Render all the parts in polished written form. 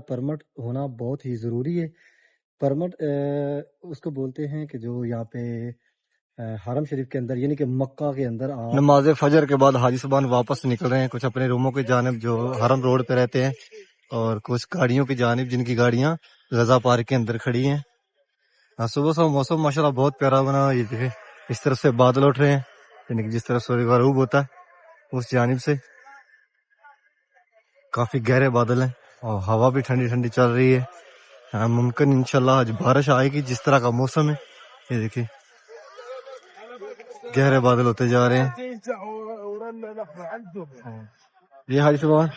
परमट होना बहुत ही ज़रूरी है। परमट उसको बोलते हैं कि जो यहाँ पे हरम शरीफ के अंदर यानी कि मक्का के अंदर आप नमाज फजर के बाद हाजी सुबहान वापस निकल रहे हैं, कुछ अपने रूमों की जानिब जो हरम रोड पे रहते हैं, और कुछ गाड़ियों की जानिब जिनकी गाड़ियां रजा पार्क के अंदर खड़ी हैं। सुबह सुबह मौसम माशाल्लाह बहुत प्यारा बना हुआ है। ये देखें, इस तरफ से बादल उठ रहे हैं, यानी कि जिस तरफ सूर्य गरूब होता है उस जानिब से काफी गहरे बादल हैं और हवा भी ठंडी ठंडी चल रही है। मुमकिन इंशाल्लाह आज बारिश आएगी, जिस तरह का मौसम है। ये देखिए गहरे बादल होते जा रहे हैं। ये हाजी साहब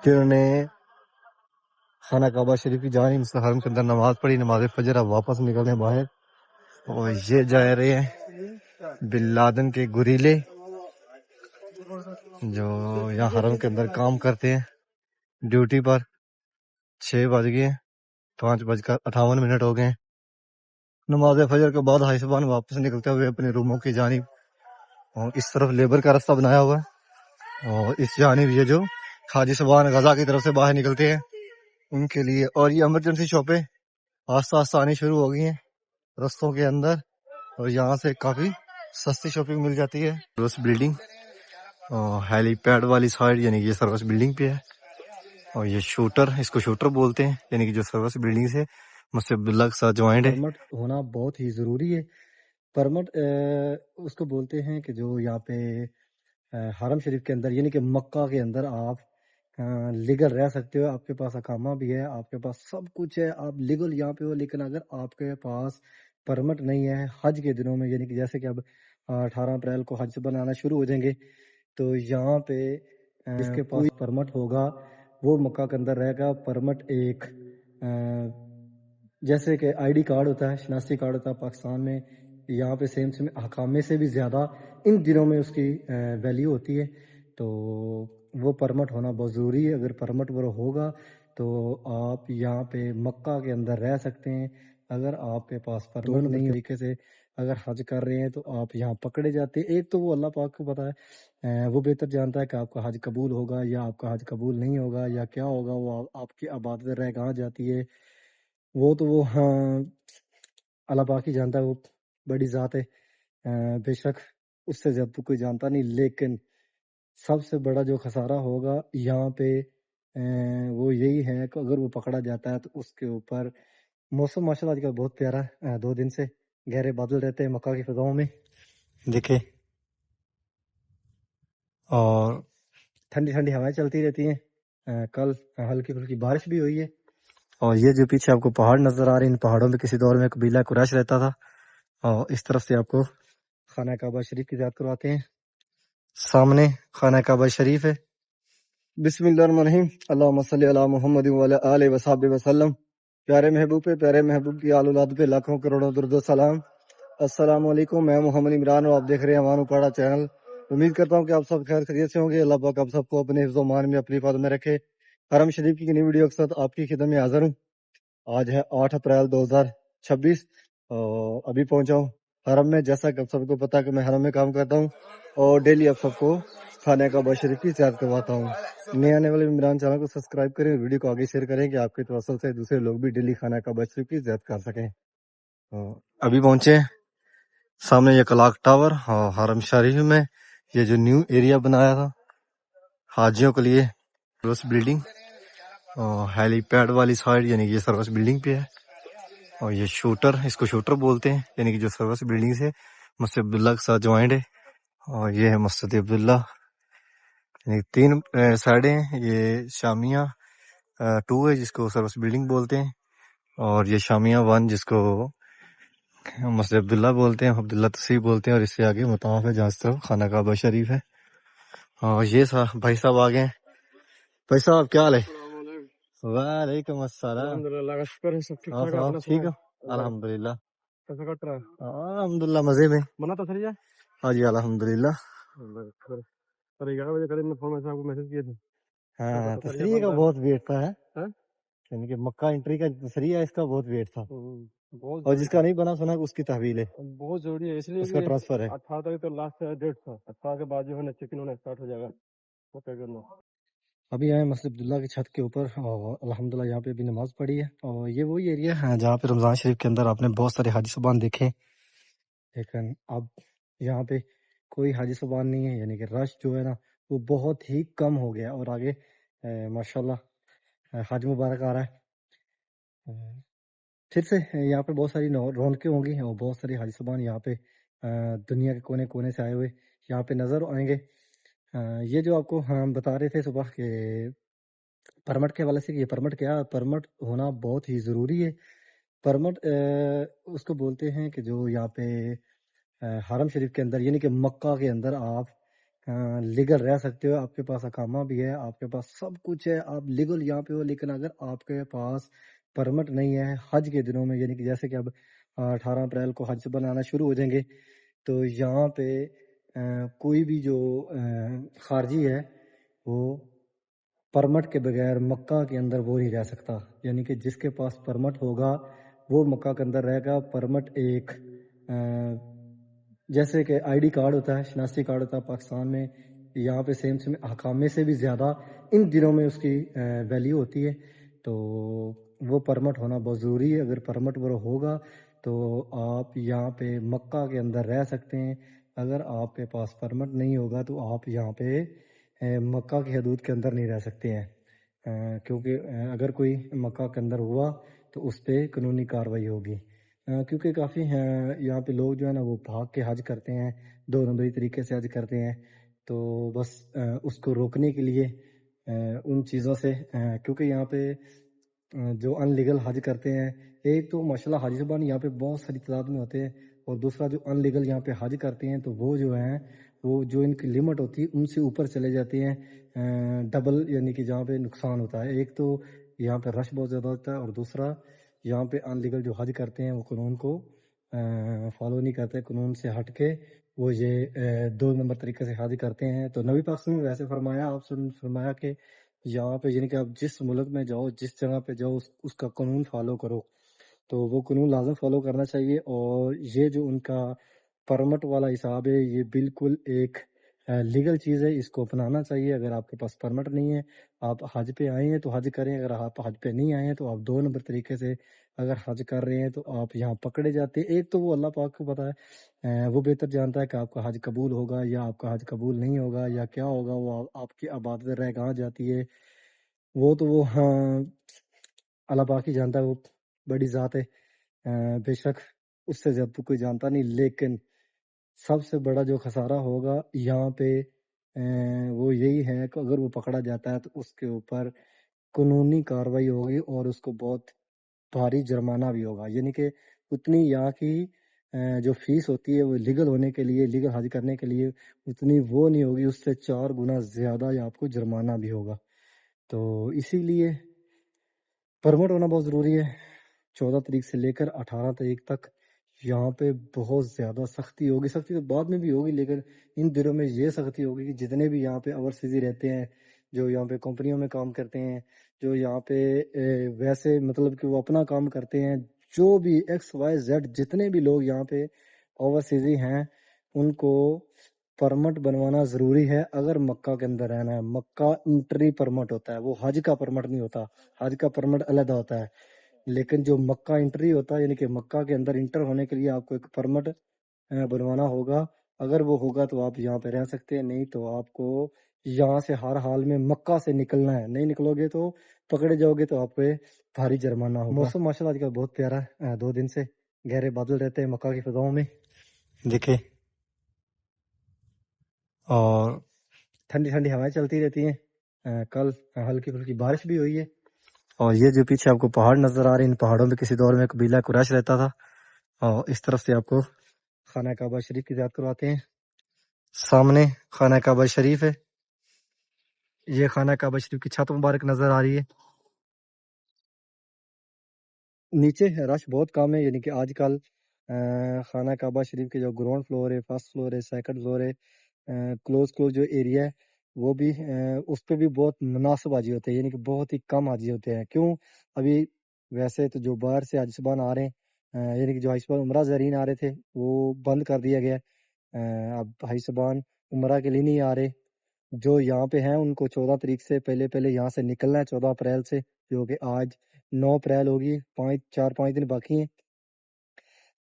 जिन्होंने खाना काबा शरीफ की जानिब से हरम के अंदर नमाज पढ़ी, नमाज फजर, अब वापस निकल रहे हैं बाहर। और ये जा रहे हैं बिन लादेन के गुरीले जो यहाँ हरम के अंदर काम करते हैं ड्यूटी पर। 6 बज गए, 5:58 हो गए। नमाज फजर के बाद हाई सुबहान वापस निकलते हुए अपने रूमों की जानिब, और इस तरफ लेबर का रास्ता बनाया हुआ है, और इस जानिब ये जो हाजी सुबहान गजा की तरफ से बाहर निकलते हैं उनके लिए। और ये इमरजेंसी शॉपें आस्ता आस्ता आनी शुरू हो गई हैं रस्तों के अंदर, और यहाँ से काफी सस्ती शॉपिंग मिल जाती है। सर्विस बिल्डिंग हेलीपैड वाली साइड, यानी कि ये सर्विस बिल्डिंग पे है। और ये शूटर, इसको शूटर बोलते हैं, यानी कि जो सर्विस बिल्डिंग से मुझसे अब्दुल्ला के साथ ज्वाइंट है। परमट होना बहुत ही ज़रूरी है। परमट उसको बोलते हैं कि जो यहाँ पे हरम शरीफ के अंदर यानी कि मक्का के अंदर आप लीगल रह सकते हो, आपके पास अकामा भी है, आपके पास सब कुछ है, आप लीगल यहाँ पे हो। लेकिन अगर आपके पास परमट नहीं है हज के दिनों में, यानी कि जैसे कि अब 18 अप्रैल को हज बनाना शुरू हो जाएंगे, तो यहाँ पे जिसके पास परमट होगा वो मक्का के अंदर रहेगा। परमट एक जैसे कि आईडी कार्ड होता है, शनाख्ती कार्ड होता है पाकिस्तान में, यहाँ पे सेम सेम हकामे से भी ज़्यादा इन दिनों में उसकी वैल्यू होती है। तो वो परमट होना बहुत ज़रूरी है। अगर परमट वो होगा तो आप यहाँ पे मक्का के अंदर रह सकते हैं। अगर आपके पास परमट नहीं तरीके से अगर हज कर रहे हैं तो आप यहाँ पकड़े जाते हैं। एक तो वो अल्लाह पाक को पता है, वो बेहतर जानता है कि आपका हज कबूल होगा या आपका हज कबूल नहीं होगा या क्या होगा। वो आपकी आबादत रह कहाँ जाती है वो तो वो हाँ अल्लाह पाक ही जानता है, वो बड़ी ज़ात है। बेशक उससे ज़्यादा तो कोई जानता नहीं। लेकिन सबसे बड़ा जो खसारा होगा यहाँ पे वो यही है कि अगर वो पकड़ा जाता है तो उसके ऊपर मौसम माशाल्लाह आजकल बहुत प्यारा है। 2 दिन से गहरे बादल रहते हैं मक्का की फिजाओं में, देखे, और ठंडी ठंडी हवाएं चलती रहती हैं। कल हल्की फुल्की बारिश भी हुई है। और ये जो पीछे आपको पहाड़ नजर आ रहे हैं, इन पहाड़ों में किसी दौर में कबीला कुरैश रहता था। और इस तरफ से आपको खाना काबा शरीफ की ज़ियारत करवाते हैं। सामने खाना काबा शरीफ है। बिस्मिल्लाहिर्रहमानिर्रहीम, अल्लाहुम्मा सल्ली अला मुहम्मद व अला आलिहि व सहाबिहि वसल्लम। प्यारे महबूब पे, प्यारे महबूब की आल औलाद पे लाखों करोड़ों दुरूद व सलाम। अस्सलाम वालेकुम, मैं मोहम्मद इमरान और आप देख रहे हैं हमारा उपाड़ा चैनल। उम्मीद करता हूँ कि आप सब खैर खैरियत से होंगे। अल्लाह पाक आप सबको अपने हिफ्ज़ व मान में अपनी हिफाज़त में रखे। हरम शरीफ की नई वीडियो के साथ आपकी खिदमत में हाज़िर हूँ। आज है 8 अप्रैल 2026 और अभी पहुंचा हूँ हरम में। जैसा कि आप सबको पता है कि मैं हरम में काम करता हूँ और डेली आप सबको खाने काबा शरीफ की ज़ियारत करवाता हूँ। नए आने वाले इमरान चैनल को सब्सक्राइब करें, वीडियो को आगे शेयर करें कि आपके तवसल से दूसरे लोग भी डेली खाना काबा शरीफ की ज़ियारत कर सकें। अभी पहुंचे हैं सामने ये कलाक टावर और हरम शरीफ में ये जो न्यू एरिया बनाया था हाजियों के लिए, सर्विस बिल्डिंग हेलीपैड वाली साइड, यानी कि ये सर्विस बिल्डिंग पे है। और ये शूटर, इसको शूटर बोलते हैं, यानी कि जो सर्विस बिल्डिंग से मुझसे अब्दुल्ला के साथ ज्वाइंट है। और ये है मस्जिद अब्दुल्ला, यानी 3 साइडें हैं। ये शामिया 2 है जिसको सर्विस बिल्डिंग बोलते हैं, और ये शामिया 1 जिसको मस्जिद अब्दुल्ला बोलते हैं, अब्दुल्ला तसीब बोलते हैं। और इससे आगे मुताफ है जहाँ तरफ खाना काबा शरीफ है। और ये भाई साहब आ गए हैं। भाई साहब क्या हाल है? वालेकुम अस्सलाम। अल्हम्दुलिल्लाह का शुक्र है, सब ठीक ठाक है। आप अपना ठीक सुनाओ, हो? अल्हम्दुलिल्लाह। कैसा कट रहा है? अल्हम्दुलिल्लाह मजे में। मना तो सही है। हाँ जी अल्हम्दुलिल्लाह। सर 11 बजे करीब में फोन में आपको मैसेज किए थे। हाँ तो तसरीह का बहुत वेट था है? हैं? यानी कि मक्का एंट्री का तसरीह इसका बहुत वेट था, बहुत और जरूरी जिसका नहीं बना सुना उसकी तहवील है, बहुत जरूरी है, इसलिए उसका कि ट्रांसफर है। 18 तारीख तो लास्ट डेट था। 18 के बाद जो है ना चेक इन होना स्टार्ट हो जाएगा। वो क्या करना अभी आए मस्जिद अब्दुल्ला की छत के ऊपर और अल्हम्दुलिल्लाह यहाँ पे अभी नमाज पढ़ी है। और ये वही एरिया है जहाँ पे रमज़ान शरीफ के अंदर आपने बहुत सारे हाजी साहबान देखे, लेकिन अब यहाँ पे कोई हाजी साहबान नहीं है, यानी कि रश जो है ना वो बहुत ही कम हो गया। और आगे माशाल्लाह हज मुबारक आ रहा है। फिर से यहाँ पे बहुत सारी रौनकें होंगी और बहुत सारे हाजी साहबान यहाँ पे दुनिया के कोने कोने से आए हुए यहाँ पे नज़र आएंगे। ये जो आपको हम बता रहे थे सुबह के परमट के हवाले से कि ये परमट क्या, परमट होना बहुत ही ज़रूरी है। परमट उसको बोलते हैं कि जो यहाँ पे हरम शरीफ के अंदर यानी कि मक्का के अंदर आप लीगल रह सकते हो, आपके पास अकामा भी है, आपके पास सब कुछ है, आप लीगल यहाँ पे हो। लेकिन अगर आपके पास परमिट नहीं है हज के दिनों में, यानी कि जैसे कि अब 18 अप्रैल को हज बनाना शुरू हो जाएंगे, तो यहाँ पे कोई भी जो खारजी है वो परमिट के बगैर मक्का के अंदर वो नहीं रह सकता। यानी कि जिसके पास परमिट होगा वो मक्का के अंदर रहेगा। परमिट एक जैसे कि आईडी कार्ड होता है, शनाख्ती कार्ड होता है पाकिस्तान में, यहाँ पे सेम सेम हकामे से भी ज़्यादा इन दिनों में उसकी वैल्यू होती है। तो वो परमिट होना बहुत ज़रूरी है। अगर परमिट वो होगा तो आप यहाँ पे मक्का के अंदर रह सकते हैं। अगर आपके पास परमिट नहीं होगा तो आप यहाँ पे मक्का की हदूद के अंदर नहीं रह सकते हैं, क्योंकि अगर कोई मक्का के अंदर हुआ तो उस पर कानूनी कार्रवाई होगी। क्योंकि काफ़ी यहाँ पे लोग जो है ना वो भाग के हज करते हैं, 2 नंबरी तरीके से हज करते हैं। तो बस उसको रोकने के लिए उन चीज़ों से क्योंकि यहाँ पे जो अनलीगल हज करते हैं, एक तो माशाल्लाह हाजी साहबान यहाँ पे बहुत सारी तादाद में होते हैं, और दूसरा जो अनलीगल यहाँ पे हज करते हैं तो वो जो है वो जो इनकी लिमिट होती है उनसे ऊपर चले जाते हैं डबल, यानी कि जहाँ पे नुकसान होता है। एक तो यहाँ पे रश बहुत ज़्यादा होता है, और दूसरा यहाँ पे अनलीगल जो हज करते हैं वो कानून को फॉलो नहीं करते, कानून से हट के वो ये 2 नंबर तरीके से हज करते हैं। तो नबी पाक ने वैसे फरमाया, आप फरमाया कि यहाँ पे यानी कि आप जिस मुल्क में जाओ, जिस जगह पे जाओ, उसका कानून फॉलो करो। तो वो कानून लाजम फॉलो करना चाहिए। और ये जो उनका परमिट वाला हिसाब है ये बिल्कुल एक लीगल चीज़ है, इसको अपनाना चाहिए। अगर आपके पास परमिट नहीं है, आप हज पे आए हैं तो हज करें। अगर आप हज पे नहीं आए हैं तो आप 2 नंबर तरीके से अगर हज कर रहे हैं तो आप यहाँ पकड़े जाते हैं। एक तो वो अल्लाह पाक को पता है, वो बेहतर जानता है कि आपका हज कबूल होगा या आपका हज कबूल नहीं होगा या क्या होगा। वो आपकी आबादत रह कहाँ जाती है वो तो वो हाँ अल्लाह पाक ही जानता है, वो बड़ी ज़ात है। बेशक उससे ज़्यादा तो कोई जानता नहीं। लेकिन सबसे बड़ा जो खसारा होगा यहाँ पे वो यही है कि अगर वो पकड़ा जाता है तो उसके ऊपर कानूनी कार्रवाई होगी और उसको बहुत भारी जुर्माना भी होगा। यानी कि उतनी यहाँ की जो फीस होती है वो लीगल होने के लिए, लीगल हज करने के लिए उतनी वो नहीं होगी, उससे 4 गुना ज़्यादा आपको जुर्माना भी होगा। तो इसीलिए परमिट होना बहुत ज़रूरी है। 14 तारीख से लेकर 18 तारीख तक यहाँ पे बहुत ज़्यादा सख्ती होगी। सख्ती तो बाद में भी होगी, लेकिन इन दिनों में ये सख्ती होगी कि जितने भी यहाँ पे ओवरसीज़ रहते हैं, जो यहाँ पे कंपनियों में काम करते हैं, जो यहाँ पे वैसे मतलब कि वो अपना काम करते हैं, जो भी XYZ जितने भी लोग यहाँ पे ओवरसीज़ हैं, उनको परमिट बनवाना ज़रूरी है अगर मक्का के अंदर रहना है। मक्का एंट्री परमिट होता है, वो हज का परमिट नहीं होता। हज का परमिट अलग होता है, लेकिन जो मक्का एंट्री होता है यानी कि मक्का के अंदर इंटर होने के लिए आपको एक परमिट बनवाना होगा। अगर वो होगा तो आप यहाँ पे रह सकते हैं, नहीं तो आपको यहाँ से हर हाल में मक्का से निकलना है। नहीं निकलोगे तो पकड़े जाओगे तो आप पे भारी जुर्माना होगा। मौसम माशाल्लाह आजकल बहुत प्यारा है, 2 दिन से गहरे बादल रहते हैं मक्का की फिजाओं में, देखे, और ठंडी ठंडी हवाएं चलती रहती हैं। कल हल्की फुल्की बारिश भी हुई है। और ये जो पीछे आपको पहाड़ नजर आ रहे हैं, इन पहाड़ों में किसी दौर में कबीला कुरैश रहता था। और इस तरफ से आपको खाना काबा शरीफ की ज़ियारत करवाते हैं। सामने खाना काबा शरीफ है, ये खाना काबा शरीफ की छत मुबारक नजर आ रही है। नीचे रश बहुत कम है, यानी कि आजकल खाना काबा शरीफ के जो ग्राउंड फ्लोर है, फर्स्ट फ्लोर है, सेकंड फ्लोर है, क्लोज क्लोज जो एरिया है वो भी उस पर भी बहुत मुनासिब हाजी होते हैं, यानी कि बहुत ही कम हाजी होते हैं। क्यों? अभी वैसे तो जो बाहर से हाजी साहबान आ रहे हैं, यानी कि जो हाजी साहबान उमरा ज़रीन आ रहे थे वो बंद कर दिया गया है। अब हाजी साहबान उमरा के लिए नहीं आ रहे, जो यहाँ पे हैं उनको 14 तारीख से पहले पहले यहाँ से निकलना है, 14 अप्रैल से, जो कि आज 9 अप्रैल होगी, 4-5 दिन बाकी हैं।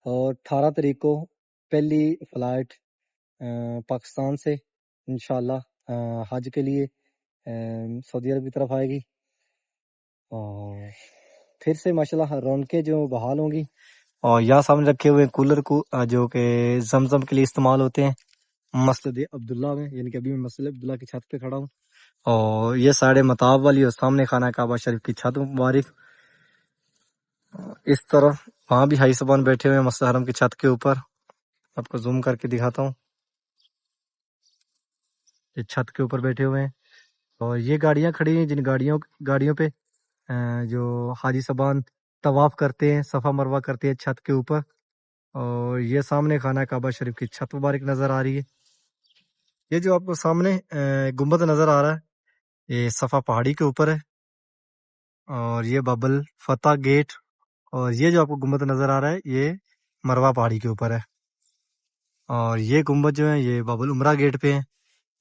और 18 तारीख को पहली फ्लाइट पाकिस्तान से इंशाल्लाह हज के लिए सऊदी अरब की तरफ आएगी। और फिर से माशाल्लाह रौनकें जो बहाल होंगी। और यहाँ सामने रखे हुए कूलर को जो कि जमजम के लिए इस्तेमाल होते हैं मस्जिद अब्दुल्ला में, यानी कि अभी मैं मस्जिद अब्दुल्ला की छत पे खड़ा हूँ। और ये साढ़े मताब वाली और सामने खाना काबा शरीफ की छत मुबारक। इस तरफ वहाँ भी हाई सबान बैठे हुए हैं मस्जिद हरम की छत के ऊपर, आपको जूम करके दिखाता हूँ। ये छत के ऊपर बैठे हुए हैं और ये गाड़ियां खड़ी हैं जिन गाड़ियों पे जो हाजी सबान तवाफ करते हैं, सफ़ा मरवा करते हैं छत के ऊपर। और ये सामने खाना काबा शरीफ की छत मुबारक नज़र आ रही है। ये जो आपको सामने गुम्बद नज़र आ रहा है, ये सफ़ा पहाड़ी के ऊपर है। और ये बाबल फतह गेट, और ये जो आपको गुम्बद नज़र आ रहा है ये मरवा पहाड़ी के ऊपर है। और ये गुम्बद जो है ये बाबुल उमरा गेट पे है।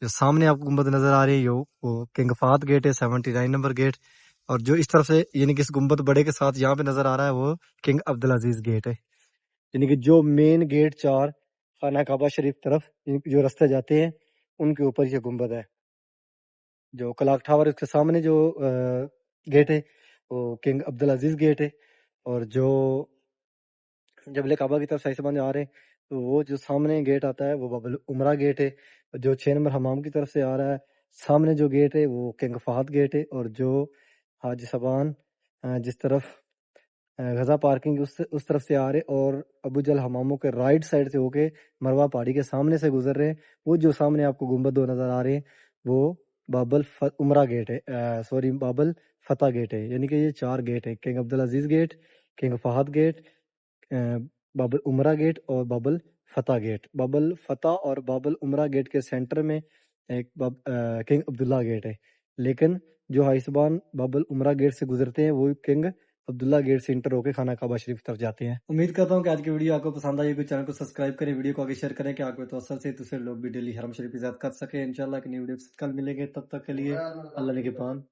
जो सामने आपको गुम्बद नज़र आ रही है वो किंग फहद गेट है, 79 नंबर गेट। और जो इस तरफ से यानी कि इस गुम्बद बड़े के साथ यहाँ पे नज़र आ रहा है वो किंग अब्दुल अजीज गेट है। यानी कि जो मेन गेट 4 खाना काबा शरीफ तरफ जो रास्ते जाते हैं उनके ऊपर ये गुम्बद है। जो क्लॉक टावर उसके सामने जो गेट है वो किंग अब्दुल अजीज गेट है। और जो जबले काबा की तरफ सही से आ रहे हैं तो वो जो सामने गेट आता है वो बाबुल उमरा गेट है। जो 6 नंबर हमाम की तरफ से आ रहा है सामने जो गेट है वो किंग फहद गेट है। और जो हाजी सबान जिस तरफ गजा पार्किंग उस तरफ से आ रहे और अबू जल हमामों के राइट साइड से होके मरवा पहाड़ी के सामने से गुजर रहे हैं, वो जो सामने आपको गुम्बद दो नजर आ रहे हैं वो उमरा गेट है, सॉरी बाबल फतह गेट है। यानी कि ये 4 गेट है, किंग अब्दुल अजीज गेट, किंग फहद गेट, बाबल उमरा गेट और बाबल फतह गेट। बाबल फतह और बाबल उमरा गेट के सेंटर में एक किंग अब्दुल्ला गेट है। लेकिन जो हाइसबान बाबल उमरा गेट से गुजरते हैं वो किंग अब्दुल्ला गेट से इंटर होकर खाना काबा शरीफ की तरफ जाते हैं। उम्मीद करता हूँ कि आज की वीडियो आपको पसंद आई होगी। चैनल को सब्सक्राइब करें, वीडियो को आगे शेयर करें कि आपको तो असर से दूसरे लोग भी डेली हरम शरीफ की ज़ियारत कर सके। इंशाल्लाह की नई वीडियो कल मिलेंगे, तब तक के लिए अल्लाह ने के पान।